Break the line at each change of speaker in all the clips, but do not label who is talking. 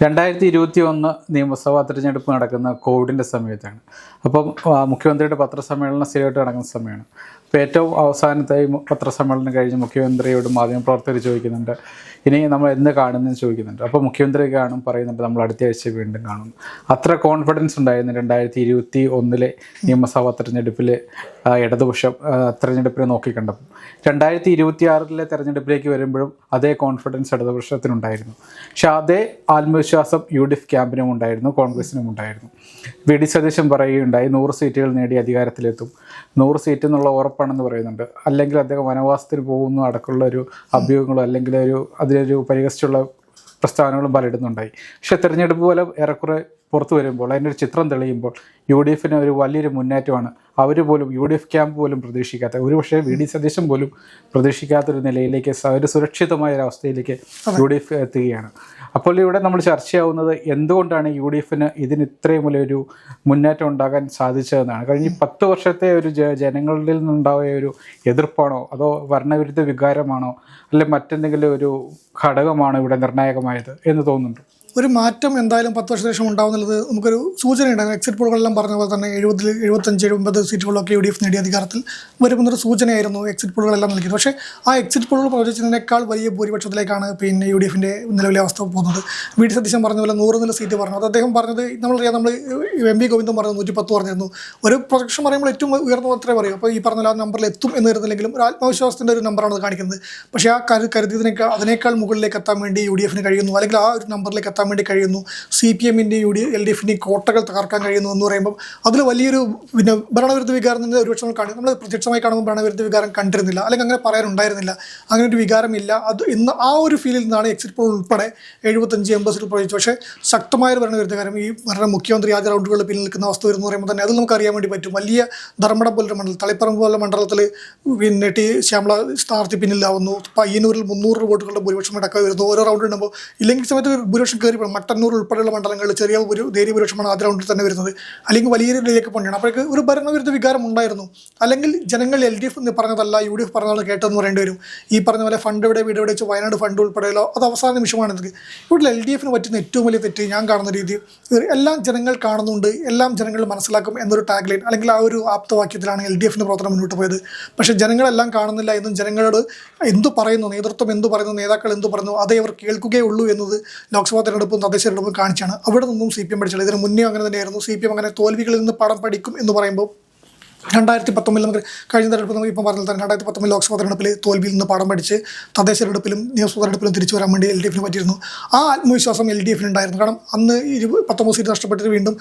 2021 നിയമസഭാ തെരഞ്ഞെടുപ്പ് നടക്കുന്ന കോവിഡിൻ്റെ സമയത്താണ്. അപ്പം മുഖ്യമന്ത്രിയുടെ പത്രസമ്മേളനം സ്ഥിരമായിട്ട് നടക്കുന്ന സമയമാണ്. അപ്പോൾ ഏറ്റവും അവസാനത്തായി പത്രസമ്മേളനം കഴിഞ്ഞ് മുഖ്യമന്ത്രിയോട് മാധ്യമപ്രവർത്തകർ ചോദിക്കുന്നുണ്ട്, ഇനി നമ്മൾ എന്ന് കാണുന്നതെന്ന് ചോദിക്കുന്നുണ്ട്. അപ്പോൾ മുഖ്യമന്ത്രി പറയുന്നുണ്ട്, നമ്മൾ അടുത്ത ആഴ്ച വീണ്ടും കാണും. അത്ര കോൺഫിഡൻസ് ഉണ്ടായിരുന്നു 2021 നിയമസഭാ തെരഞ്ഞെടുപ്പിൽ ഇടതുപക്ഷം തെരഞ്ഞെടുപ്പിനെ നോക്കിക്കണ്ടപ്പോൾ. 2026 തെരഞ്ഞെടുപ്പിലേക്ക് വരുമ്പോഴും അതേ കോൺഫിഡൻസ് ഇടതുപക്ഷത്തിനുണ്ടായിരുന്നു. പക്ഷെ അതേ ആത്മവിശ്വാസം UDF ക്യാമ്പിനും ഉണ്ടായിരുന്നു, കോൺഗ്രസിനും ഉണ്ടായിരുന്നു. VD സതീശൻ പറയുകയുണ്ടായി, 100 സീറ്റുകൾ നേടി അധികാരത്തിലെത്തും, 100 സീറ്റ് എന്നുള്ള ഉറപ്പാണെന്ന് പറയുന്നുണ്ട്. അല്ലെങ്കിൽ അദ്ദേഹം വനവാസത്തിന് പോകുന്നു അടക്കമുള്ള ഒരു അഭ്യൂഹങ്ങളും അല്ലെങ്കിൽ അതിലൊരു പരിഹസിച്ചുള്ള പ്രസ്താവനകളും പലയിടുന്നുണ്ടായി. പക്ഷേ തെരഞ്ഞെടുപ്പ് പോലെ ഏറെക്കുറെ പുറത്തു വരുമ്പോൾ അതിൻ്റെ ഒരു ചിത്രം തെളിയുമ്പോൾ UDFന് ഒരു വലിയൊരു മുന്നേറ്റമാണ്. അവർ പോലും UDF ക്യാമ്പ് പോലും പ്രതീക്ഷിക്കാത്ത, ഒരുപക്ഷെ VD സതീശൻ പോലും പ്രതീക്ഷിക്കാത്തൊരു നിലയിലേക്ക്, ഒരു സുരക്ഷിതമായ ഒരവസ്ഥയിലേക്ക് UDF എത്തുകയാണ്. അപ്പോൾ ഇവിടെ നമ്മൾ ചർച്ചയാവുന്നത് എന്തുകൊണ്ടാണ് UDFന് ഇതിന് ഇത്രയും വലിയൊരു മുന്നേറ്റം ഉണ്ടാകാൻ സാധിച്ചതെന്നാണ്. കഴിഞ്ഞ 10 വർഷത്തെ ഒരു ജനങ്ങളിൽ നിന്നുണ്ടായ ഒരു എതിർപ്പാണോ, അതോ ഭരണവിരുദ്ധ വികാരമാണോ, അല്ലെങ്കിൽ മറ്റെന്തെങ്കിലും ഒരു ഘടകമാണോ ഇവിടെ നിർണായകമായത് എന്ന് തോന്നുന്നുണ്ട്?
ഒരു മാറ്റം എന്തായാലും 10 വർഷത്തിന് ശേഷം ഉണ്ടാവുന്നുള്ളത് നമുക്കൊരു സൂചനയുണ്ടായിരുന്നു. എക്സിറ്റ് പോളുകളെല്ലാം പറഞ്ഞ പോലെ തന്നെ 75-80 സീറ്റുകളൊക്കെ UDF നേടിയ അധികാരത്തിൽ വരുമെന്നൊരു സൂചനയായിരുന്നു എക്സിറ്റ് പോളുകളെല്ലാം നൽകിയത്. പക്ഷേ ആ എക്സിറ്റ് പോളുകൾ പ്രവചിച്ചതിനേക്കാൾ വലിയ ഭൂരിപക്ഷത്തിലേക്കാണ് പിന്നെ UDFൻ്റെ നിലവിലെ അവസ്ഥ പോകുന്നത്. VD സതീശൻ പറഞ്ഞ പോലെ 100 സീറ്റ് പറഞ്ഞു. അത് അദ്ദേഹം പറഞ്ഞത് നമ്മൾ MP ഗോവിന്ദൻ പറഞ്ഞത് 110 പറഞ്ഞിരുന്നു. ഒരു പ്രൊജക്ഷൻ പറയുമ്പോൾ ഏറ്റവും ഉയർന്ന മാത്രമേ പറയൂ. അപ്പോൾ ഈ പറഞ്ഞ ആ നമ്പറിൽ എത്തും എന്ന് വരുന്നില്ലെങ്കിലും ഒരു ആത്മവിശ്വാസത്തിൻ്റെ ഒരു നമ്പറാണ് അത് കാണിക്കുന്നത്. പക്ഷേ ആ അതിനേക്കാൾ മുകളിലേക്ക് എത്താൻ വേണ്ടി UDFന് കഴിയുന്നു, അല്ലെങ്കിൽ ആ ഒരു നമ്പറിലേക്ക് എത്താൻ വേണ്ടി കഴിയുന്നു. CPMൻ്റെയും LDFൻ്റെയും കോട്ടകൾ തകർക്കാൻ കഴിയുന്നു എന്ന് പറയുമ്പോൾ അതിൽ വലിയൊരു ഭരണവിരുദ്ധ വികാരം തന്നെ ഒരുപക്ഷെ നമ്മൾ പ്രത്യക്ഷമായി കാണുമ്പോൾ ഭരണവിരുദ്ധ വികാരം കണ്ടിരുന്നില്ല, അല്ലെങ്കിൽ അങ്ങനെ പറയാനുണ്ടായിരുന്നില്ല. അങ്ങനെ ഒരു വികാരമില്ല. അത് ഇന്ന് ആ ഒരു ഫീലിൽ നിന്നാണ് എക്സിറ്റ് പോൾ ഉൾപ്പെടെ 75-80 സീറ്റ് പ്രവചിച്ചു. പക്ഷേ ശക്തമായൊരു ഭരണവിരുദ്ധ കാര്യം, ഈ മുഖ്യമന്ത്രി ആദ്യ റൗണ്ടുകളിൽ പിന്നിൽ നിൽക്കുന്ന അവസ്ഥ വരുന്നു പറയുമ്പോൾ തന്നെ അത് നമുക്ക് അറിയാൻ വേണ്ടി പറ്റും. വലിയ ധർമ്മടം പോലൊരു മണ്ഡലം, തളിപ്പറമ്പ് പോലെ മണ്ഡലത്തിൽ ശ്യാമള സ്ഥാനാർത്ഥി പിന്നിലാവുന്നു. പയ്യന്നൂരിൽ 300 വോട്ടുകളുടെ ഭൂരിപക്ഷം അടക്കം വരുന്നു. ഓരോ റൗണ്ട് ഇടുമ്പോൾ ഇല്ലെങ്കിൽ സമയത്ത് ഭൂരിപക്ഷം കയറി മട്ടന്നൂർ ഉൾപ്പെടെയുള്ള മണ്ഡലങ്ങളിൽ ചെറിയ നേരിയ ഭൂരിപക്ഷമാണ് ആദ്യ റൗണ്ടിൽ തന്നെ വരുന്നത്, അല്ലെങ്കിൽ വലിയ രീതിയിലേക്ക് പോകണം. അപ്പോഴേക്ക് ഒരു ഭരണവിരുദ്ധ വികാരം ഉണ്ടായിരുന്നു. അല്ലെങ്കിൽ ജനങ്ങൾ LDF എന്ന് പറഞ്ഞതല്ല UDF പറഞ്ഞതാണ് കേട്ടതെന്ന് പറയേണ്ടി വരും. ഈ പറഞ്ഞ പോലെ ഫണ്ട് വീട് എവിടെ വെച്ച് വയനാട് ഫണ്ട് ഉൾപ്പെടെയല്ലോ, അത് അവസാന നിമിഷമാണ്. ഇവിടെ LDFന് പറ്റുന്ന ഏറ്റവും വലിയ തെറ്റ് ഞാൻ കാണുന്ന രീതി, എല്ലാം ജനങ്ങൾ കാണുന്നുണ്ട്, എല്ലാം ജനങ്ങൾ മനസ്സിലാക്കും എന്നൊരു ടാഗ് ലൈൻ അല്ലെങ്കിൽ ആ ഒരു ആപ്തവാക്യത്തിലാണ് LDFൻ്റെ പ്രവർത്തനം മുന്നോട്ട് പോയത്. പക്ഷേ ജനങ്ങളെല്ലാം കാണുന്നില്ല എന്നും ജനങ്ങളോട് എന്തു പറയുന്നു, നേതൃത്വം എന്തു പറയുന്നു, നേതാക്കൾ എന്തു പറയുന്നു, അതേ അവർ കേൾക്കുകയുള്ളൂ എന്നത് ലോക്സഭാ തെരഞ്ഞെടുപ്പും തദ്ദേശ തെരഞ്ഞെടുപ്പും കാണിച്ചാണ്. അവിടെ നിന്നും CPM പഠിച്ചത്. ഇതിന് മുന്നേ അങ്ങനെ തന്നെയായിരുന്നു. CPM അങ്ങനെ തോൽവികളിൽ നിന്ന് പാഠം പഠിക്കും എന്ന് പറയുമ്പോൾ 2019 നമുക്ക് കഴിഞ്ഞ തെരഞ്ഞെടുപ്പ് നമുക്ക് ഇപ്പം പറഞ്ഞാൽ തന്നെ 2019 ലോക്സഭാ തെരഞ്ഞെടുപ്പിൽ തോൽവിയിൽ നിന്ന് പാഠം പഠിച്ച് തദ്ദേശ തെരഞ്ഞെടുപ്പിലും നിയമസഭാ തെരഞ്ഞെടുപ്പിലും തിരിച്ചു വരാൻ വേണ്ടി LDFന് പറ്റിയിരുന്നു. ആ ആത്മവിശ്വാസം LDFന് ഉണ്ടായിരുന്നു. കാരണം അന്ന് 19 സീറ്റ് നഷ്ടപ്പെട്ടിട്ട് വീണ്ടും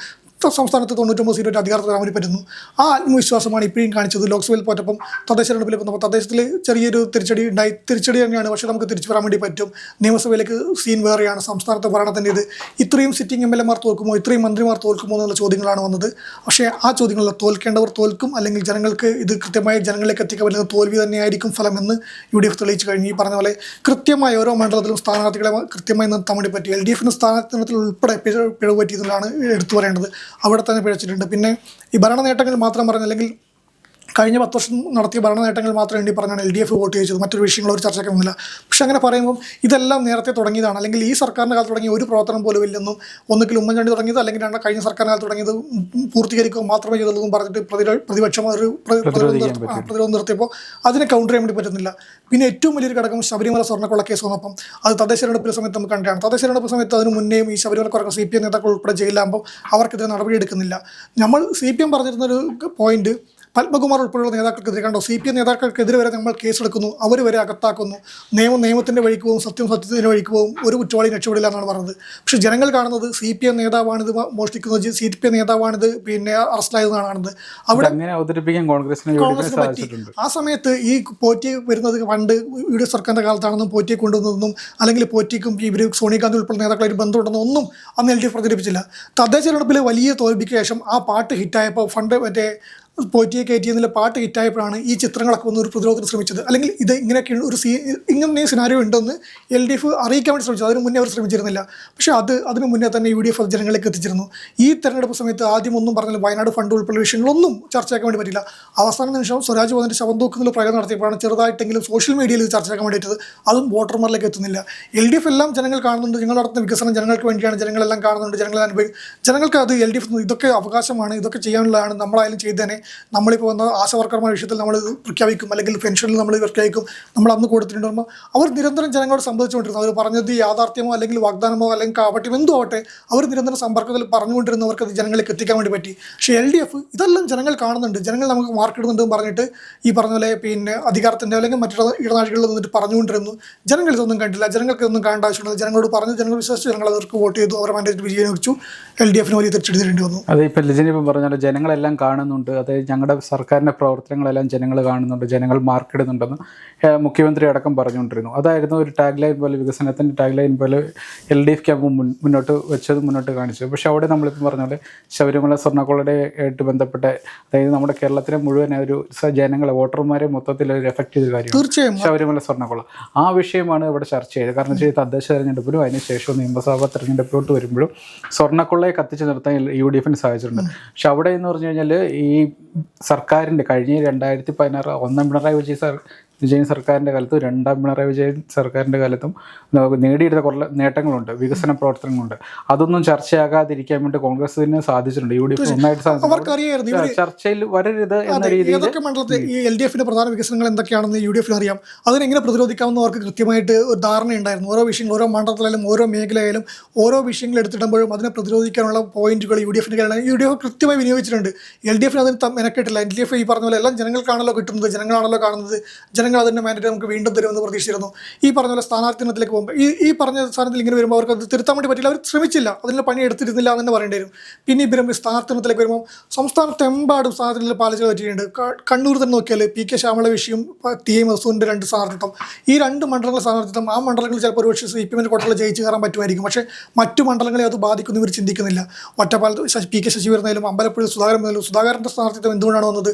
സംസ്ഥാനത്ത് 99 സീറ്റ് അധികാരത്തിൽ വരാൻ വേണ്ടി പറ്റുന്നു. ആ ആത്മവിശ്വാസമാണ് ഇപ്പോഴും കാണിച്ചത്. ലോക്സഭയിൽ പോയപ്പം തദ്ദേശ തെരഞ്ഞെടുപ്പിലേക്ക് വന്നപ്പോൾ തദ്ദേശത്തിൽ ചെറിയൊരു തിരിച്ചടി ഉണ്ടായി. തിരിച്ചടി തന്നെയാണ്, പക്ഷേ നമുക്ക് തിരിച്ചു വരാൻ വേണ്ടി പറ്റും. നിയമസഭയിലേക്ക് സീൻ വേറെയാണ്. സംസ്ഥാനത്തെ ഭരണത്തിൻ്റെ ഇത്രയും സിറ്റിംഗ് MLA മാർ തോൽക്കുമോ, ഇത്രയും മന്ത്രിമാർ തോൽക്കുമോ എന്നുള്ള ചോദ്യങ്ങളാണ് വന്നത്. പക്ഷേ ആ ചോദ്യങ്ങളിൽ തോൽക്കേണ്ടവർ തോൽക്കും, അല്ലെങ്കിൽ ജനങ്ങൾക്ക് ഇത് കൃത്യമായി ജനങ്ങളിലേക്ക് എത്തിക്കാൻ പറ്റുന്ന തോൽവി തന്നെയായിരിക്കും ഫലമെന്ന് UDF തെളിയിച്ചു കഴിഞ്ഞു. ഈ പറഞ്ഞ പോലെ കൃത്യമായി ഓരോ മണ്ഡലത്തിലും സ്ഥാനാർത്ഥികളെ കൃത്യമായി നിർത്താൻ വേണ്ടി പറ്റി. LDFന് സ്ഥാനാർത്ഥി ഉൾപ്പെടെ പിഴവ് പറ്റിയതിലാണ് എടുത്തു പറയേണ്ടത്. അവിടെ തന്നെ പിഴച്ചിട്ടുണ്ട്. പിന്നെ ഈ ഭരണ നേട്ടങ്ങൾ മാത്രം പറഞ്ഞ, അല്ലെങ്കിൽ കഴിഞ്ഞ 10 വർഷം നടത്തിയ ഭരണ നേട്ടങ്ങൾ മാത്രം വേണ്ടി പറഞ്ഞാണ് LDF വോട്ട് ചെയ്തത്. മറ്റൊരു വിഷയങ്ങൾ ഒരു ചർച്ചയ്ക്കൊന്നുമില്ല. പക്ഷെ അങ്ങനെ പറയുമ്പോൾ ഇതെല്ലാം നേരത്തെ തുടങ്ങിയതാണ്, അല്ലെങ്കിൽ ഈ സർക്കാരിൻ്റെ കാലത്ത് തുടങ്ങിയ ഒരു പ്രവർത്തനം പോലും ഇല്ലെന്നും, ഒന്നുകിൽ ഉമ്മൻചാണ്ടി തുടങ്ങിയത് അല്ലെങ്കിൽ കഴിഞ്ഞ സർക്കാരിൻ്റെ കാലത്ത് തുടങ്ങിയത് പൂർത്തീകരിക്കുക മാത്രമേ ചെയ്തുള്ളൂ പറഞ്ഞിട്ട് പ്രതിപക്ഷം ഒരു പ്രതിരോധം നിർത്തിയപ്പോൾ അതിനെ കൗണ്ടർ ചെയ്യാൻ വേണ്ടി പറ്റുന്നില്ല. പിന്നെ ഏറ്റവും വലിയൊരു ഘടകം ശബരിമല സ്വർണ്ണക്കൊള്ള കേസ് വന്നപ്പം അത് തദ്ദേശ തെരഞ്ഞെടുപ്പിൻ്റെ സമയത്ത് നമുക്ക് കണ്ടാണ്. തദ്ദേശ തെരഞ്ഞെടുപ്പ് സമയത്ത് അതിന് മുന്നേയും ഈ ശബരിമല കുറക്കുന്ന CPM നേതാക്കൾ ഉൾപ്പെടെ ജയിലാകുമ്പോൾ അവർക്കെതിരെ നടപടി എടുക്കുന്നില്ല. നമ്മൾ CPM പറഞ്ഞിരുന്നൊരു പോയിന്റ്, പത്മകുമാർ ഉൾപ്പെടെയുള്ള നേതാക്കൾക്കെതിരെ കണ്ടോ, CPM നേതാക്കൾക്കെതിരെ വരെ നമ്മൾ കേസെടുക്കുന്നു, അവർ വരെ അകത്താക്കുന്നു, നിയമത്തിൻ്റെ വഴിക്ക് പോകും, സത്യത്തിൻ്റെ വഴിക്ക് പോകും, ഒരു കുറ്റവാളി രക്ഷപ്പെടില്ല എന്നാണ് പറഞ്ഞത്. പക്ഷേ ജനങ്ങൾ കാണുന്നത് CPM നേതാവാണിത് മോഷ്ടിക്കുന്നത്, CPM നേതാവാണിത് പിന്നെ അറസ്റ്റിലായതെന്നാണ് കാണുന്നത്. അവിടെ കോൺഗ്രസിന് പറ്റി. ആ സമയത്ത് ഈ പോറ്റി വരുന്നത് പണ്ട് UDF സർക്കാരിൻ്റെ കാലത്താണെന്നും പോറ്റിയെ കൊണ്ടുവന്നതെന്നും, അല്ലെങ്കിൽ പോറ്റിക്കും ഇവർ സോണിയാഗാന്ധി ഉൾപ്പെടെ നേതാക്കളായിട്ട് ബന്ധമുണ്ടെന്നും ഒന്നും അന്ന് LDF പ്രചരിപ്പിച്ചില്ല. തദ്ദേശ തെരഞ്ഞെടുപ്പിൽ വലിയ തോൽവിക്ക് ശേഷം ആ പാട്ട് ഹിറ്റായപ്പോൾ ഫണ്ട് പോറ്റിയെ കയറ്റി എന്നുള്ള പാട്ട് ഹിറ്റായപ്പോഴാണ് ഈ ചിത്രങ്ങളൊക്കെ ഒന്ന് ഒരു പ്രതിരോധത്തിന് ശ്രമിച്ചത്. അല്ലെങ്കിൽ ഇത് ഇങ്ങനെയൊക്കെയാണ് ഇങ്ങനെ സിനാരിയോ ഉണ്ടെന്ന് LDF അറിയിക്കാൻ വേണ്ടി ശ്രമിച്ചത്. അതിന് മുന്നേ അവർ ശ്രമിച്ചിരുന്നില്ല. പക്ഷേ അതിന് മുന്നേ തന്നെ UDF അത് ജനങ്ങളിലേക്ക് എത്തിച്ചിരുന്നു. ഈ തെരഞ്ഞെടുപ്പ് സമയത്ത് ആദ്യം ഒന്നും പറഞ്ഞാൽ വയനാട് ഫണ്ട് ഉൾപ്പെടെ വിഷയങ്ങളൊന്നും ചർച്ചയാക്കാൻ വേണ്ടി പറ്റില്ല. അവസാന നിമിഷം സ്വരാജ് വന്നിട്ട് ശവം തൂക്കുന്ന പ്രകടനം നടത്തിയപ്പോഴാണ് ചെറുതായിട്ടെങ്കിലും സോഷ്യൽ മീഡിയയിൽ ഇത് ചർച്ചയാക്കാൻ വേണ്ടിയിട്ടത്. അതും വോട്ടർമാരിലേക്ക് എത്തുന്നില്ല. LDF എല്ലാം ജനങ്ങൾ കാണുന്നുണ്ട്. ഞങ്ങൾ നടത്തുന്ന വികസനം ജനങ്ങൾക്ക് വേണ്ടിയാണ്. ജനങ്ങളെല്ലാം കാണുന്നുണ്ട്. ജനങ്ങൾക്ക് അത് LDF ഇതൊക്കെ അവകാശമാണ്, ഇതൊക്കെ ചെയ്യാനുള്ളതാണ്, നമ്മളായാലും ചെയ്തേനെ, നമ്മളിപ്പോൾ വന്ന ആശാ വർക്കർമാരുടെ വിഷയത്തിൽ നമ്മൾ പ്രഖ്യാപിക്കും, അല്ലെങ്കിൽ പെൻഷനിൽ നമ്മൾ പ്രഖ്യാപിക്കും, നമ്മൾ അന്ന് കൊടുത്തിട്ടുണ്ടാകുമ്പോൾ അവർ നിരന്തരം ജനങ്ങളോട് സംബന്ധിച്ചുകൊണ്ടിരുന്നു. അവർ പറഞ്ഞത് യാഥാർത്ഥ്യമോ അല്ലെങ്കിൽ വാഗ്ദാനമോ അല്ലെങ്കിൽ കാപട്യം എന്തോ ആവട്ടെ, അവർ നിരന്തരം സമ്പർക്കത്തിൽ പറഞ്ഞുകൊണ്ടിരുന്നവർക്ക് അത് ജനങ്ങളിലേക്ക് എത്തിക്കാൻ വേണ്ടി പറ്റി. പക്ഷേ LDF ഇതെല്ലാം ജനങ്ങൾ കാണുന്നുണ്ട്, ജനങ്ങൾ നമുക്ക് മാർക്കിടുന്നുണ്ടെന്ന് പറഞ്ഞിട്ട് ഈ പറഞ്ഞ പോലെ പിന്നെ അധികാരത്തിൻ്റെ അല്ലെങ്കിൽ മറ്റുള്ള ഇടനാഴികളിൽ നിന്നിട്ട് പറഞ്ഞുകൊണ്ടിരുന്നു. ജനങ്ങൾ ഇതൊന്നും കണ്ടില്ല. ജനങ്ങൾക്ക് ഇതൊന്നും കാണേണ്ട ആവശ്യമില്ല. ജനങ്ങളോട് പറഞ്ഞു, ജനങ്ങൾ വിശ്വസിച്ച് ജനങ്ങൾ അവർക്ക് വോട്ട് ചെയ്തു. അവർ മാൻഡേറ്റ് വിജയം വെച്ചു. LDFന് വലിയ തിരിച്ചടി വന്നു.
അത് ഇപ്പോൾ ലിജനി ഇപ്പം പറഞ്ഞാൽ ജനങ്ങളെല്ലാം കാണുന്നുണ്ട്, അതായത് ഞങ്ങളുടെ സർക്കാരിൻ്റെ പ്രവർത്തനങ്ങളെല്ലാം ജനങ്ങൾ കാണുന്നുണ്ട്, ജനങ്ങൾ മാർക്കിടുന്നുണ്ടെന്ന് മുഖ്യമന്ത്രി അടക്കം പറഞ്ഞുകൊണ്ടിരുന്നു. അതായിരുന്നു ഒരു ടാഗ് ലൈൻ പോലെ, വികസനത്തിൻ്റെ ടാഗ് ലൈൻ പോലെ LDF ക്യാമ്പ് മുന്നോട്ട് വെച്ചത്, മുന്നോട്ട് കാണിച്ചത്. പക്ഷേ അവിടെ നമ്മളിപ്പോൾ പറഞ്ഞ പോലെ ശബരിമല സ്വർണ്ണക്കൊള്ളയുടെ ആയിട്ട് ബന്ധപ്പെട്ട, അതായത് നമ്മുടെ കേരളത്തിലെ മുഴുവൻ ഒരു ജനങ്ങളെ വോട്ടർമാരെ മൊത്തത്തിൽ ഒരു എഫക്റ്റ് ചെയ്ത കാര്യം
തീർച്ചയായും
ശബരിമല സ്വർണ്ണക്കൊള്ള. ആ വിഷയമാണ് ഇവിടെ ചർച്ച ചെയ്തത്. കാരണം വെച്ചാൽ തദ്ദേശ തെരഞ്ഞെടുപ്പിലും അതിനുശേഷവും നിയമസഭാ തെരഞ്ഞെടുപ്പിലോട്ട് വരുമ്പോഴും സ്വർണ്ണക്കൊള്ളയെ കത്തിച്ച് നിർത്താൻ UDFന് സാധിച്ചിട്ടുണ്ട്. പക്ഷെ അവിടെ എന്ന് പറഞ്ഞു കഴിഞ്ഞാൽ ഈ സർക്കാരിൻ്റെ കഴിഞ്ഞ 2016 ഒന്നാം പിണറായി വിജയൻ സർക്കാരിൻ്റെ കാലത്തും രണ്ടാം പിണറായി വിജയൻ സർക്കാരിൻ്റെ കാലത്തും നേടിയെടുത്ത കുറേ നേട്ടങ്ങളുണ്ട്, വികസന പ്രവർത്തനങ്ങളുണ്ട്. അതൊന്നും ചർച്ചയാകാതിരിക്കാൻ വേണ്ടി കോൺഗ്രസിന് സാധിച്ചിട്ടുണ്ട്. UDF നന്നായിട്ട് ചർച്ചയിൽ വരരുത് എന്ന രീതിയിൽ.
ഏതൊക്കെ മണ്ഡലത്തിൽ ഈ LDFന്റെ പ്രധാന വികസനങ്ങൾ എന്തൊക്കെയാണെന്ന് UDFന് അറിയാം. അതിനെങ്ങനെ പ്രതിരോധിക്കാമെന്ന് അവർക്ക് കൃത്യമായിട്ട് ഒരു ധാരണയുണ്ടായിരുന്നു. ഓരോ വിഷയങ്ങൾ, ഓരോ മണ്ഡലത്തിലായാലും ഓരോ മേഖലയായാലും ഓരോ വിഷയങ്ങൾ എടുത്തിടുമ്പോഴും അതിനെ പ്രതിരോധിക്കാനുള്ള പോയിന്റുകൾ UDF കൃത്യമായി വിനിയോഗിച്ചിട്ടുണ്ട്. LDFന് അതിന് മെനക്കെട്ടില്ല. LDF ഈ പറഞ്ഞ പോലെ എല്ലാം ജനങ്ങൾക്കാണല്ലോ കിട്ടുന്നത്, ജനങ്ങളാണല്ലോ കാണുന്നത്, ജനങ്ങൾ അതിൻ്റെ മാൻഡേറ്റ് നമുക്ക് വീണ്ടും തരുമെന്ന് പ്രതീക്ഷിച്ചിരുന്നു. ഈ പറഞ്ഞ പോലെ സ്ഥാനാർത്ഥിത്വത്തിലേക്ക് പോകുമ്പോൾ ഈ പറഞ്ഞ സ്ഥാനത്തിൽ ഇങ്ങനെ വരുമ്പോൾ അവർക്ക് അത് തിരുത്താൻ വേണ്ടി പറ്റില്ല. അവർ ശ്രമിച്ചില്ല, അതിൻ്റെ പണി എടുത്തിരുന്നില്ല എന്ന് തന്നെ പറയേണ്ടി വരും. പിന്നെ ഇവരും സ്ഥാനാർത്ഥിത്വത്തിലേക്ക് വരുമ്പോൾ സംസ്ഥാനത്തെമ്പാടും സ്ഥാനാർത്ഥികൾ പാലിച്ചു പറ്റിയിട്ടുണ്ട്. കണ്ണൂർ തന്നെ നോക്കിയാൽ PK ശ്യാമള വിഷയം, TI മധുസൂദൻ്റെ 2 സ്ഥാനാർത്ഥിത്വം, ഈ 2 മണ്ഡലങ്ങൾ സ്ഥാനാർത്ഥിത്വം, ആ മണ്ഡലങ്ങളിൽ ചിലപ്പോൾ ഒരുപക്ഷെ CPM കോട്ടയിൽ ജയിച്ച് കയറാൻ പറ്റുമായിരിക്കും. പക്ഷേ മറ്റു മണ്ഡലങ്ങളെ അത് ബാധിക്കുന്ന ഇവർ ചിന്തിക്കുന്നില്ല. ഒറ്റപ്പാലത്ത് PK ശശി വരുന്നതിലും അമ്പലപ്പുഴ സുധാകരൻ്റെ സ്ഥാനാർത്ഥിത്വം എന്തുകൊണ്ടാണ് വന്നത്?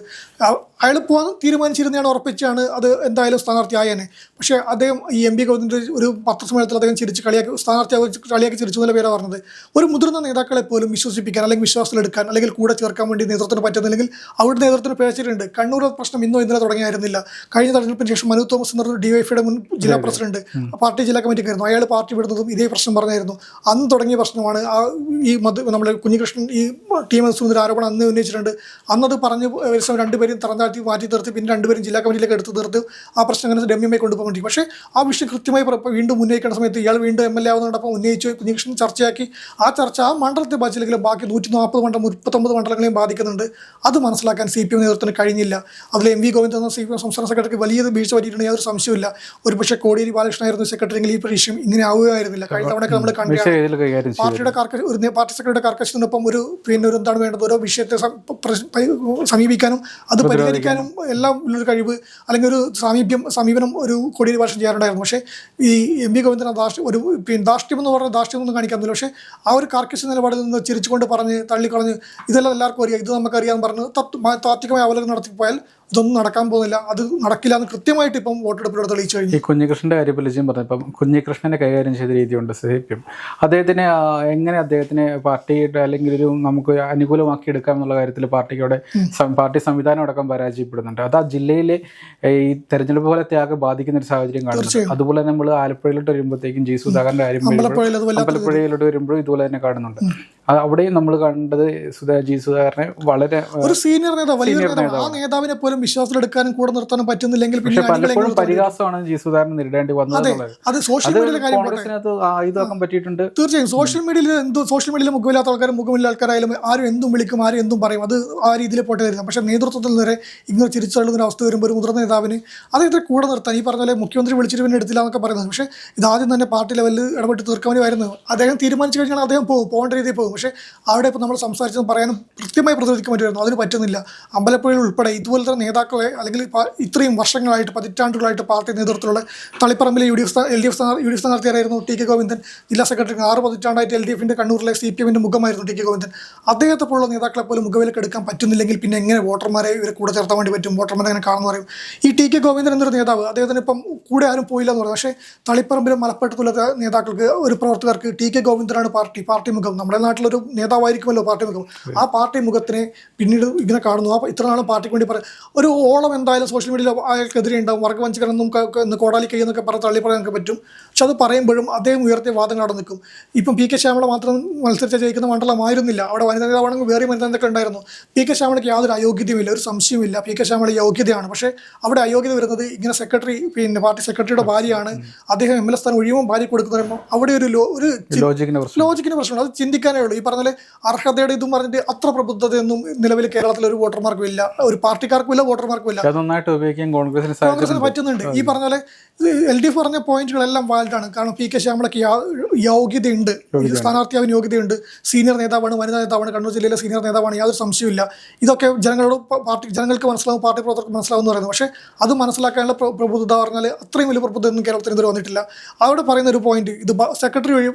അയാൾ പോകാൻ തീരുമാനിച്ചിരുന്നതാണ്, ഉറപ്പിച്ചാണ് അത് എന്തായാലും സ്ഥാനാർത്ഥിയായേനെ. പക്ഷേ അദ്ദേഹം ഈ MB ഗോവിന്ദൻ്റെ ഒരു പത്രസമ്മേളനത്തിൽ അദ്ദേഹം ചിരിച്ച് കളിയാക്കി ചിരിച്ചു എന്നുള്ള പേരാണ് പറഞ്ഞത്. ഒരു മുതിർന്ന നേതാക്കളെ പോലും വിശ്വസിപ്പിക്കാൻ അല്ലെങ്കിൽ വിശ്വാസത്തിലെടുക്കാൻ അല്ലെങ്കിൽ കൂടെ ചേർക്കാൻ വേണ്ടി നേതൃത്വത്തിന് പറ്റുന്നില്ലെങ്കിൽ അവരുടെ നേതൃത്വത്തിന് പിഴച്ചിട്ടുണ്ട്. കണ്ണൂർ പ്രശ്നം ഇന്നലെ തുടങ്ങിയായിരുന്നില്ല. കഴിഞ്ഞ തെരഞ്ഞെടുപ്പിന് ശേഷം മനു തോമസ് എന്ന DYFയുടെ മുൻ ജില്ലാ പ്രസിഡന്റ്, പാർട്ടി ജില്ലാ കമ്മിറ്റിക്കായിരുന്നു. അയാൾ പാർട്ടി വിടുന്നതും ഇതേ പ്രശ്നം പറഞ്ഞായിരുന്നു. അന്ന് തുടങ്ങിയ പ്രശ്നമാണ്. നമ്മുടെ കുഞ്ഞികൃഷ്ണൻ ഈ TI മധുസൂദൻ്റെ ആരോപണം അന്ന് ഉന്നയിച്ചിട്ടുണ്ട്. അന്നത് പറഞ്ഞ് 2 പേരും തറந்தாഴ്ത്തി മാറ്റി തീർത്ത് പിന്നെ 2 പേരും ജില്ലാ കമ്മിറ്റിയിലേക്ക് എടുത്ത് തീർത്ത് ആ പ്രശ്നം അങ്ങനെ രമ്യമായി കൊണ്ടുപോകാൻ വേണ്ടി. പക്ഷേ ആ വിഷയം കൃത്യമായി വീണ്ടും ഉന്നയിക്കേണ്ട സമയത്ത് ഇയാൾ വീണ്ടും MLA ആവുന്നതോടൊപ്പം ഉന്നയിച്ചു. കുഞ്ഞികൃഷ്ണൻ ചർച്ചയാക്കി. ആ ചർച്ച ആ മണ്ഡലത്തെ ബാധിച്ചില്ലെങ്കിലും ബാക്കി 140 മണ്ഡലം 39 മണ്ഡലങ്ങളെയും ബാധിക്കുന്നുണ്ട്. അത് മനസ്സിലാക്കാൻ CPM നേതൃത്വത്തിന് കഴിഞ്ഞില്ല. അതിൽ MV ഗോവിന്ദൻ എന്ന CPM സംസ്ഥാന സെക്രട്ടറിക്ക് വലിയ വീഴ്ച പറ്റിയിട്ടുണ്ടെങ്കിൽ യാതൊരു സംശയമില്ല. ഒരുപക്ഷെ കോടിയേരി ബാലകൃഷ്ണനായിരുന്നു സെക്രട്ടറിയെങ്കിൽ ഈ വിഷയം ഇങ്ങനെ ആവുകയായിരുന്നില്ല. കഴിഞ്ഞ തവണയൊക്കെ നമ്മൾ കണ്ടു പാർട്ടിയുടെ പാർട്ടി സെക്രട്ടറിയുടെ കർക്കശത്തിനൊപ്പം ഒരു എന്താണ് വേണ്ടത്, ഓരോ വിഷയത്തെ സമീപിക്കാനും അത് പരിഹരിക്കാനും എല്ലാം ഉള്ളൊരു കഴിവ് അല്ലെങ്കിൽ ഒരു സമീപനം ഒരു കോടിയേരി ബാലകൃഷ്ണൻ ചെയ്യാറുണ്ടായിരുന്നു. പക്ഷേ ഈ MV ഗോവിന്ദൻ ധാർഷ്ട്യം എന്ന് പറഞ്ഞാൽ ധാർഷ്ട്യമൊന്നും കാണിക്കാറില്ല. പക്ഷേ ആ ഒരു കാർക്കശ നിലപാടിൽ നിന്ന് ചിരിച്ചുകൊണ്ട് തള്ളിക്കളഞ്ഞ് ഇതെല്ലാം എല്ലാവർക്കും അറിയാം, ഇത് നമുക്കറിയാമെന്ന് പറഞ്ഞ് താത്വികമായ അവലോകനം നടത്തിപ്പോയാൽ ഇതൊന്നും നടക്കാൻ പോകുന്നില്ല. അത് നടക്കില്ല എന്ന് കൃത്യമായിട്ട് ഇപ്പം വോട്ടെടുപ്പിലൂടെ തെളിയിച്ചു കഴിഞ്ഞു.
ഈ കുഞ്ഞികൃഷ്ണൻ്റെ കാര്യം വിളിച്ചും പറഞ്ഞപ്പം കുഞ്ഞികൃഷ്ണനെ കൈകാര്യം ചെയ്ത രീതിയുണ്ട് CPM. എങ്ങനെ അദ്ദേഹത്തിനെ പാർട്ടിയുടെ അല്ലെങ്കിൽ ഒരു നമുക്ക് അനുകൂലമാക്കി എടുക്കാം എന്നുള്ള കാര്യത്തിൽ പാർട്ടി സംവിധാനം അടക്കം പരാജയപ്പെടുന്നുണ്ട്. അത് ആ ജില്ലയിലെ ഈ തെരഞ്ഞെടുപ്പ് ഫലത്തെ ആകെ ബാധിക്കുന്ന ഒരു സാഹചര്യം കാണുന്നുണ്ട്. അതുപോലെ നമ്മൾ ആലപ്പുഴയിലോട്ട് വരുമ്പോഴത്തേക്കും സുധാകരൻ്റെ കാര്യം അമ്പലപ്പുഴയിലോട്ട് വരുമ്പോഴും ഇതുപോലെ തന്നെ കാണുന്നുണ്ട്. അവിടെയും നമ്മൾ കണ്ടത് സുധാകരനെ വളരെ
ഒരു സീനിയർ നേതാവ്, ആ നേതാവിനെ പോലും വിശ്വാസത്തിലെടുക്കാനും കൂടെ നിർത്താനും പറ്റുന്നില്ലെങ്കിൽ
പലപ്പോഴും പരിഹാസമാണ് സുധാകരൻ നേരിടേണ്ടി വന്നത്.
അത് സോഷ്യൽ മീഡിയയിലെ കാര്യം
പറ്റിയിട്ടുണ്ട്.
തീർച്ചയായും സോഷ്യൽ മീഡിയയിൽ മുഖമില്ലാത്ത ആൾക്കാരും മുഖമില്ലാത്ത ആൾക്കാരായാലും ആരും എന്തും വിളിക്കും, ആരും എന്തും പറയും. അത് ആ രീതിയിൽ പോട്ടെ തരുന്നത്. പക്ഷേ നേതൃത്വത്തിൽ വരെ ഇങ്ങനെ തിരിച്ചള്ളുന്ന അവസ്ഥ വരുമ്പോൾ ഒരു മുതിർന്ന നേതാവിന് അദ്ദേഹത്തെ കൂടെ നിർത്താൻ ഈ പറഞ്ഞ പോലെ മുഖ്യമന്ത്രി വിളിച്ചിട്ട് പിന്നെ എടുത്തില്ല എന്നൊക്കെ പറയുന്നത്. പക്ഷേ ഇതാദ്യം തന്നെ പാർട്ടി ലെവലിൽ ഇടപെട്ട് തീർക്കാൻ വരുന്നത്. അദ്ദേഹം തീരുമാനിച്ചു കഴിഞ്ഞാൽ അദ്ദേഹം പോകേണ്ട രീതിയിൽ പോകും. പക്ഷേ അവിടെ ഇപ്പോൾ നമ്മൾ സംസാരിച്ചത് പറയാനും കൃത്യമായി പ്രതിരോധിക്കാൻ പറ്റുമായിരുന്നു, അതിന് പറ്റുന്നില്ല. അമ്പലപ്പുഴയിൽ ഉൾപ്പെടെ ഇതുപോലത്തെ നേതാക്കളെ അല്ലെങ്കിൽ ഇത്രയും വർഷങ്ങളായിട്ട് പതിറ്റാണ്ടുകളായിട്ട് പാർട്ടി നേതൃത്വത്തിലുള്ള തളിപ്പറമ്പിലെ LDF സ്ഥാനാർത്ഥിയായിരുന്നു ടി കെ ഗോവിന്ദൻ, ജില്ലാ സെക്രട്ടറി. 6 പതിറ്റാണ്ടായിട്ട് LDFിൻ്റെ കണ്ണൂരിലെ CPMൻ്റെ മുഖമായിരുന്നു ടി കെ ഗോവിന്ദൻ. അദ്ദേഹത്തെ പോലുള്ള നേതാക്കളെ പോലും മുഖവിലേക്ക് എടുക്കാൻ പറ്റുന്നില്ലെങ്കിൽ പിന്നെ എങ്ങനെ വോട്ടർമാരെ ഇവരെ കൂടെ ചേർത്താൻ വേണ്ടി പറ്റും? വോട്ടർമാരെ അങ്ങനെ കാണുന്നു പറയും. ഈ ടി കെ ഗോവിന്ദൻ എന്നൊരു നേതാവ്, അദ്ദേഹത്തിന് ഇപ്പം കൂടെ ആരും പോയില്ല എന്ന് പറയും. പക്ഷേ തളിപ്പറമ്പിലും മലപ്പുറത്തുള്ള നേതാക്കൾക്ക്, ഒരു പ്രവർത്തകർക്ക് ടി കെ ഗോവിന്ദനാണ് പാർട്ടി മുഖം. നമ്മുടെ നാട്ടിലൊരു നേതാവായിരിക്കുമല്ലോ പാർട്ടി മുഖം. ആ പാർട്ടി മുഖത്തിനെ പിന്നീട് ഇങ്ങനെ കാണുന്നു. ആ ഇത്ര നാളും പാർട്ടിക്ക് വേണ്ടി ഒരു ഓളം എന്തായാലും സോഷ്യൽ മീഡിയയിൽ അയാൾക്കെതിരെ ഉണ്ടാവും. വർഗ്ഗവഞ്ചകരെന്നും കോടാലി കൈ എന്നൊക്കെ തള്ളി പറയാൻ നമുക്ക് പറ്റും. പക്ഷെ അത് പറയുമ്പോഴും അദ്ദേഹം ഉയർത്തിയ വാദങ്ങൾ അവിടെ നിൽക്കും. ഇപ്പം പി കെ ശ്യാമള മാത്രം മത്സരിച്ച് ജയിക്കുന്ന മണ്ഡലമായിരുന്നില്ല. അവിടെ വനിതാ നേതാവാണെങ്കിൽ വേറെ വനിതാ നേതാക്കൾ ഉണ്ടായിരുന്നു. പി കെ ശ്യാമളയ്ക്ക് യാതൊരു അയോഗ്യതയുമില്ല, ഒരു സംശയമില്ല. പി കെ ശ്യാമള യോഗ്യതയാണ്. പക്ഷേ അവിടെ അയോഗ്യത വരുന്നത് ഇങ്ങനെ സെക്രട്ടറി, പാർട്ടി സെക്രട്ടറിയുടെ ഭാര്യയാണ്, അദ്ദേഹം MLA സ്ഥാനം ഒഴിയുമ്പോൾ ഭാര്യ കൊടുക്കുന്ന പറയുമ്പോൾ അവിടെ ഒരു ലോജിക്കിന് പ്രശ്നമാണ്. അത് ചിന്തിക്കാനേ ഉള്ളൂ. ഈ പറഞ്ഞാൽ അർഹതയുടെ ഇതും പറഞ്ഞിട്ട് അത്ര പ്രബുദ്ധതയൊന്നും നിലവിൽ കേരളത്തിൽ ഒരു വോട്ടർമാർക്കും ഇല്ല, ഒരു പാർട്ടിക്കാർക്കും ഇല്ല, വോട്ടർമാർക്കും ഇല്ല. കോൺഗ്രസിന് പറ്റുന്നുണ്ട്. ഈ പറഞ്ഞ പോലെ LDF പറഞ്ഞ പോയിന്റുകളെല്ലാം വാലിഡാണ്. കാരണം പി കെ ശ്യാമളയ്ക്ക് യോഗ്യതയുണ്ട്, സ്ഥാനാർത്ഥിയാവിന് യോഗ്യതയുണ്ട്, സീനിയർ നേതാവാണ്, വനിതാ നേതാവാണ്, കണ്ണൂർ ജില്ലയിലെ സീനിയർ നേതാവാണ്, യാതൊരു സംശയമില്ല. ഇതൊക്കെ ജനങ്ങൾക്ക് മനസ്സിലാവും, പാർട്ടി പ്രവർത്തകർക്ക് മനസ്സിലാവും എന്ന് പറയുന്നത്. പക്ഷേ അത് മനസ്സിലാക്കാനുള്ള പ്രബുദ്ധത പറഞ്ഞാൽ അത്രയും വലിയ പ്രബുദ്ധതയൊന്നും കേരളത്തിൽ ഇതുവരെ വന്നിട്ടില്ല. അവിടെ പറയുന്ന ഒരു പോയിന്റ്, ഇത് സെക്രട്ടറി വഴി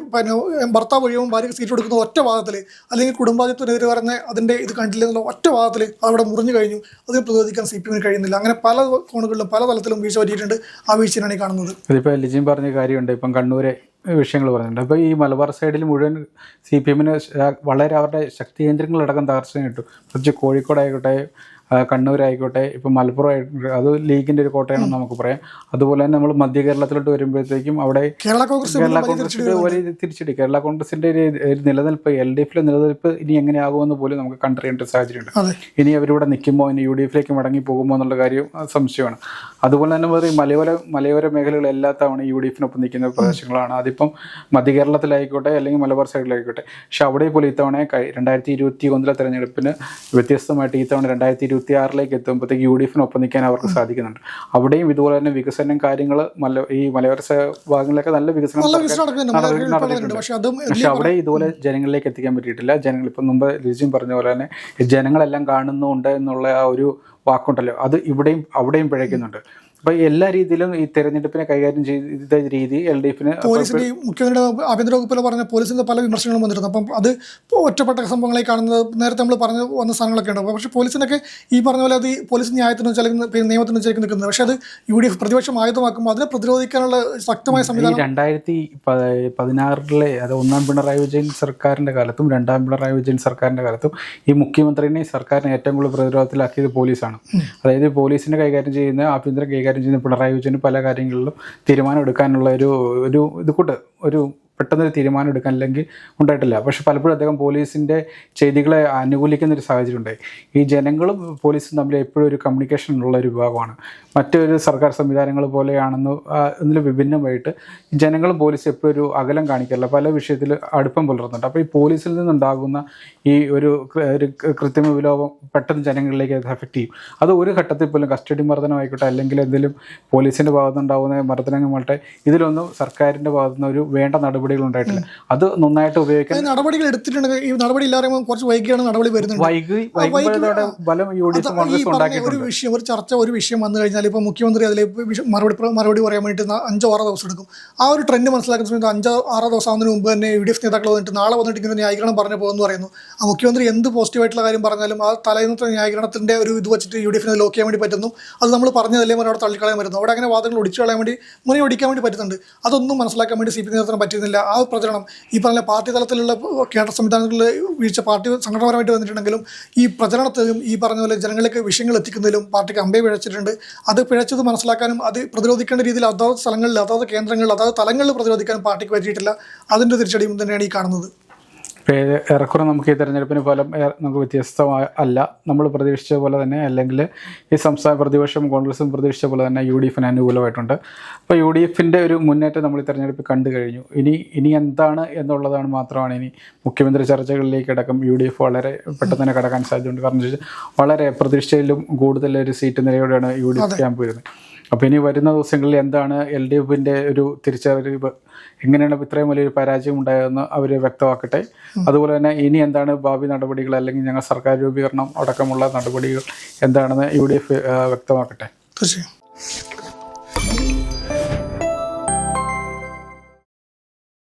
ഭർത്താവ് വഴിയും ഭാര്യയ്ക്ക് സീറ്റ് കൊടുക്കുന്ന ഒറ്റ വാദത്തിൽ, അല്ലെങ്കിൽ കുടുംബാധിത്വത്തിനെതിരെ പറഞ്ഞ അതിൻ്റെ ഇത് കണ്ടില്ല എന്നുള്ള ഒറ്റ വാദത്തിൽ അവിടെ മുറിഞ്ഞു കഴിഞ്ഞു. അതിന് പ്രതിരോധിക്കാൻ CPM കഴിയുന്നില്ല. അങ്ങനെ പല കോണുകളിലും പല തലത്തിലും വീഴ്ച പറ്റിയിട്ടുണ്ട്. ആ വീഴ്ചയാണ് ഈ കാണുന്നത്.
ഇതിപ്പോൾ ലിജിൻ പറഞ്ഞ കാര്യമുണ്ട്. ഇപ്പം കണ്ണൂരെ വിഷയങ്ങൾ പറഞ്ഞിട്ടുണ്ട്. അപ്പോൾ ഈ മലബാർ സൈഡിൽ മുഴുവൻ CPMന് വളരെ അവരുടെ ശക്തി കേന്ദ്രങ്ങളടക്കം തകർച്ച കിട്ടും. പ്രത്യേകിച്ച് കോഴിക്കോടായിക്കോട്ടെ, കണ്ണൂരായിക്കോട്ടെ, ഇപ്പം മലപ്പുറം ആയിക്കോട്ടെ, അത് ലീഗിൻ്റെ ഒരു കോട്ടയാണെന്ന് നമുക്ക് പറയാം. അതുപോലെ തന്നെ നമ്മൾ മധ്യ കേരളത്തിലോട്ട് വരുമ്പോഴത്തേക്കും അവിടെ കേരള കോൺഗ്രസിൻ്റെ ഒരു തിരിച്ചടി, കേരള കോൺഗ്രസിൻ്റെ ഒരു നിലനിൽപ്പ്, LDFിലെ നിലനിൽപ്പ് ഇനി എങ്ങനെയാകുമെന്ന് പോലും നമുക്ക് കണ്ടറിയേണ്ട സാഹചര്യമുണ്ട്. ഇനി അവരിവിടെ നിൽക്കുമ്പോൾ ഇനി UDFിലേക്ക് മടങ്ങി പോകുമോ എന്നുള്ള കാര്യം സംശയമാണ്. അതുപോലെ തന്നെ പറയും മലയോര മേഖലകൾ എല്ലാ തവണ UDFിനൊപ്പം നിൽക്കുന്ന പ്രദേശങ്ങളാണ്. അതിപ്പം മധ്യ കേരളത്തിലായിക്കോട്ടെ അല്ലെങ്കിൽ മലബാർ സൈഡിലായിക്കോട്ടെ. പക്ഷെ അവിടെ പോലും ഇത്തവണ 2021 തെരഞ്ഞെടുപ്പിന് വ്യത്യസ്തമായിട്ട് ഈ തവണ 2026 എത്തുമ്പോഴത്തേക്ക് UDFിനൊപ്പം നിൽക്കാൻ അവർക്ക് സാധിക്കുന്നുണ്ട്. അവിടെയും ഇതുപോലെ തന്നെ വികസനം കാര്യങ്ങൾ ഈ മലയോര ഭാഗങ്ങളിലൊക്കെ നല്ല വികസനം നടന്നിട്ടുണ്ട്. പക്ഷെ അവിടെ ഇതുപോലെ ജനങ്ങളിലേക്ക് എത്തിക്കാൻ പറ്റിയിട്ടില്ല. ജനങ്ങൾ ഇപ്പം മുമ്പ് ലിജിൻ പറഞ്ഞ പോലെ തന്നെ ജനങ്ങളെല്ലാം കാണുന്നുണ്ട് എന്നുള്ള ആ ഒരു വാക്കുണ്ടല്ലോ, അത് അവിടെയും പിഴയ്ക്കുന്നുണ്ട്. അപ്പോൾ എല്ലാ രീതിയിലും ഈ തെരഞ്ഞെടുപ്പിനെ കൈകാര്യം ചെയ്ത രീതി LDFിന്
പോലീസിൻ്റെ മുഖ്യമന്ത്രിയുടെ ആഭ്യന്തര വകുപ്പിൽ പറഞ്ഞ പോലീസിൻ്റെ പല വിമർശനങ്ങളും വന്നിരുന്നു. അപ്പം അത് ഒറ്റപ്പെട്ട സംഭവങ്ങളായി കാണുന്നത് നേരത്തെ നമ്മൾ പറഞ്ഞു വന്ന സാധനങ്ങളൊക്കെ ഉണ്ടാവും. പക്ഷേ പോലീസിനൊക്കെ ഈ പറഞ്ഞ പോലെ അത് പോലീസ് ന്യായത്തിന് വെച്ചാൽ നിയമത്തിന് വെച്ചേക്ക് നിൽക്കുന്നത്. പക്ഷേ അത് UDF പ്രതിപക്ഷം ആയുധമാക്കുമ്പോൾ അതിനെ പ്രതിരോധിക്കാനുള്ള ശക്തമായ സംവിധാനം
2016 അത് ഒന്നാം പിണറായി വിജയൻ സർക്കാരിൻ്റെ കാലത്തും രണ്ടാം പിണറായി വിജയൻ സർക്കാരിൻ്റെ കാലത്തും ഈ മുഖ്യമന്ത്രിനെ സർക്കാരിനെ ഏറ്റവും കൂടുതൽ പ്രതിരോധത്തിലാക്കിയത് പോലീസാണ്. അതായത് പോലീസിനെ കൈകാര്യം ചെയ്യുന്ന ആഭ്യന്തരം കൈകാര്യം ചെയ്യുന്ന പിണറായി വിജയന് പല കാര്യങ്ങളിലും തീരുമാനം എടുക്കാനുള്ള ഒരു പെട്ടെന്നൊരു തീരുമാനം എടുക്കാൻ അല്ലെങ്കിൽ ഉണ്ടായിട്ടില്ല. പക്ഷെ പലപ്പോഴും അദ്ദേഹം പോലീസിൻ്റെ ചെയ്തികളെ അനുകൂലിക്കുന്നൊരു സാഹചര്യം ഉണ്ടായി. ഈ ജനങ്ങളും പോലീസും തമ്മിൽ എപ്പോഴും ഒരു കമ്മ്യൂണിക്കേഷൻ ഉള്ള ഒരു വിഭാഗമാണ്. മറ്റൊരു സർക്കാർ സംവിധാനങ്ങൾ പോലെയാണെന്ന് ഇതിൽ വിഭിന്നമായിട്ട് ജനങ്ങളും പോലീസും എപ്പോഴും ഒരു അകലം കാണിക്കാറില്ല, പല വിഷയത്തിൽ അടുപ്പം പുലർത്തുന്നുണ്ട്. അപ്പോൾ ഈ പോലീസിൽ നിന്നുണ്ടാകുന്ന ഈ ഒരു കൃത്രിമ വിലോപം പെട്ടെന്ന് ജനങ്ങളിലേക്ക് അത് എഫക്റ്റ് ചെയ്യും. അത് ഒരു ഘട്ടത്തിൽ പോലും കസ്റ്റഡി മർദ്ദനമായിക്കോട്ടെ അല്ലെങ്കിൽ എന്തെങ്കിലും പോലീസിൻ്റെ ഭാഗത്തുനിന്നുണ്ടാകുന്ന മർദ്ദനമാകട്ടെ, ഇതിലൊന്നും സർക്കാരിൻ്റെ ഭാഗത്തുനിന്ന് ഒരു വേണ്ട നടപടികൾ ഉണ്ടായിട്ടില്ല. അത് നന്നായിട്ട് ഉപയോഗിക്കാൻ
നടപടികൾ എടുത്തിട്ടുണ്ട്. ഈ നടപടി ഇല്ലാതെ കുറച്ച് വൈകിയാണ് നടപടി വരുന്നത്. ഒരു വിഷയം വന്നു കഴിഞ്ഞാൽ ഇപ്പോൾ മുഖ്യമന്ത്രി അതിലേക്ക് മറുപടി പറയാൻ വേണ്ടിയിട്ട് 5-6 ദിവസം എടുക്കും. ആ ഒരു ട്രെൻഡ് മനസ്സിലാക്കുന്ന സമയത്ത് 5-6 ദിവസം ആവുന്നതിന് മുമ്പ് തന്നെ UDF നേതാക്കൾ വന്നിട്ട് നാളെ വന്നിട്ട് ഇങ്ങനെ ന്യായീകരണം പറഞ്ഞു പോകുമെന്ന് പറയുന്നു. ആ മുഖ്യമന്ത്രി എന്ത് പോസിറ്റീവായിട്ടുള്ള കാര്യം പറഞ്ഞാലും ആ തലേന്നത്തെ ന്യായീകരണത്തിൻ്റെ ഒരു ഇത് വെച്ചിട്ട് UDFിനെ ലോക്ക് ചെയ്യാൻ വേണ്ടി പറ്റുന്നു. അത് നമ്മൾ പറഞ്ഞതല്ലേ അവിടെ തള്ളിക്കളയാൻ വരുന്നു. അവിടെ അങ്ങനെ വാദങ്ങൾ ഒടിച്ചു കളയാൻ വേണ്ടി മുറി ഒടിക്കാൻ വേണ്ടി പറ്റുന്നുണ്ട്. അതൊന്നും മനസ്സിലാക്കാൻ വേണ്ടി CPM നേതൃത്വം പറ്റുന്നില്ല. ആ പ്രചരണം ഈ പറഞ്ഞ പാർട്ടി തലത്തിലുള്ള കേന്ദ്ര സംവിധാനങ്ങളിൽ വീഴ്ച പാർട്ടി സംഘടനപരമായിട്ട് വന്നിട്ടുണ്ടെങ്കിലും ഈ പ്രചരണത്തിലും ഈ പറഞ്ഞ പോലെ ജനങ്ങളിലേക്ക് വിഷയങ്ങൾ എത്തിക്കുന്നതിലും പാർട്ടിക്ക് അമ്പേ പിഴച്ചിട്ടുണ്ട്. അത് പിഴച്ചത് മനസ്സിലാക്കാനും അത് പ്രതിരോധിക്കേണ്ട രീതിയിൽ അതാത് സ്ഥലങ്ങളിൽ അതാത് കേന്ദ്രങ്ങളിൽ അതാത് തലങ്ങളിൽ പ്രതിരോധിക്കാനും പാർട്ടിക്ക് പറ്റിയിട്ടില്ല. അതിൻ്റെ തിരിച്ചടിയും തന്നെയാണ് ഈ കാണുന്നത്.
ഏറെക്കുറെ നമുക്ക് ഈ തെരഞ്ഞെടുപ്പിന് ഫലം നമുക്ക് വ്യത്യസ്തമല്ല. നമ്മൾ പ്രതീക്ഷിച്ച പോലെ തന്നെ, അല്ലെങ്കിൽ ഈ സംസ്ഥാന പ്രതിപക്ഷം കോൺഗ്രസും പ്രതീക്ഷിച്ച പോലെ തന്നെ UDFിന് അനുകൂലമായിട്ടുണ്ട്. അപ്പോൾ UDFിൻ്റെ ഒരു മുന്നേറ്റം നമ്മൾ ഈ തെരഞ്ഞെടുപ്പ് കണ്ടു കഴിഞ്ഞു. ഇനി എന്താണ് എന്നുള്ളതാണ് മാത്രമാണ് ഇനി മുഖ്യമന്ത്രി ചർച്ചകളിലേക്ക് അടക്കം UDF വളരെ പെട്ടെന്ന് തന്നെ കടക്കാൻ സാധ്യതയുണ്ട്. കാരണം വളരെ പ്രതീക്ഷയിലും കൂടുതൽ ഒരു സീറ്റ് നിലയോടെയാണ് UDF ക്യാമ്പ് വരുന്നത്. അപ്പോൾ ഇനി വരുന്ന ദിവസങ്ങളിൽ എന്താണ് LDFിൻ്റെ ഒരു തിരിച്ചറിവ്, എങ്ങനെയാണ് ഇത്രയും വലിയൊരു പരാജയം ഉണ്ടായതെന്ന് അവർ വ്യക്തമാക്കട്ടെ. അതുപോലെ തന്നെ ഇനി എന്താണ് ഭാവി നടപടികൾ, അല്ലെങ്കിൽ ഞങ്ങൾ സർക്കാർ രൂപീകരണം അടക്കമുള്ള നടപടികൾ എന്താണെന്ന് UDF വ്യക്തമാക്കട്ടെ.
തീർച്ചയായും.